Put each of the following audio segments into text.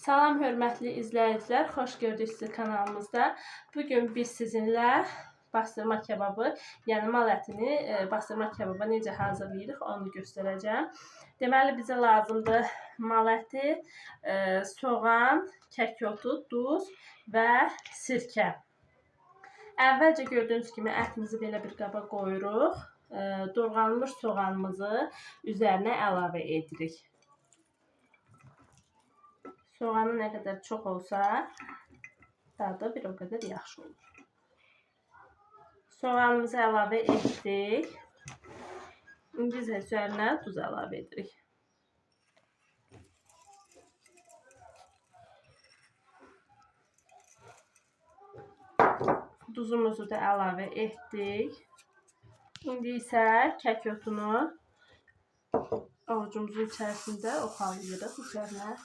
Salam hörmətli izləyicilər, xoş gördük sizi kanalımızda. Bugün biz sizinlə bastırma kebabı, yəni mal ətini bastırma kebaba necə hazırlayırıq onu göstərəcəm. Deməli bizə lazımdır mal əti, soğan, kək otu, duz və sirkə. Əvvəlcə gördüyünüz kimi ətimizi belə bir qaba qoyuruq. Doğranmış soğanımızı üzərinə əlavə edirik. Soğanı nə qədər çox olsa, dadı bir o qədər yaxşı olur. Soğanımızı əlavə etdik. İndi isə üzərinə duz əlavə edirik. Duzumuzu da əlavə etdik. İndi isə kək otunu avucumuzun içərisində oxalıyırıq üzərinə.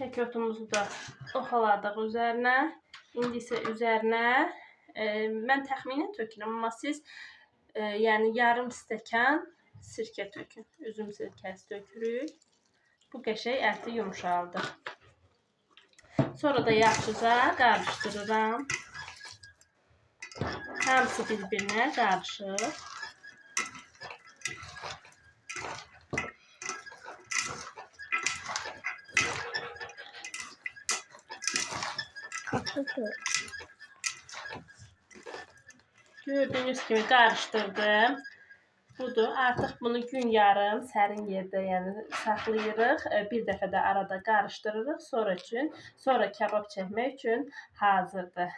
Kək otumuzu da oxaladıq üzərinə. İndi isə üzərinə mən təxminən tökürəm, amma siz yəni yarım stəkan sirkə tökün. Üzüm sirkəsi tökürük. Bu qəşəng əti yumşaldır. Sonra da yaxşıca qarışdırıram. Hamısı bir-birinə qarışır. Gördüyünüz kimi qarışdırdım. Budur. Artıq bunu gün yarım sərin yerdə saxlayırıq. Bir dəfə də arada qarışdırırıq. Sonra kebab çəkmək üçün hazırdır.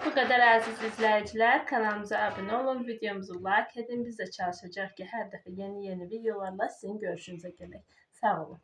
Bu qədər əziz izləyicilər. Kanalımıza abunə olun, videomuzu like edin. Biz də çalışacağıq ki, hər dəfə yeni videolarla sizin görüşünüzə gələk. Sağ olun.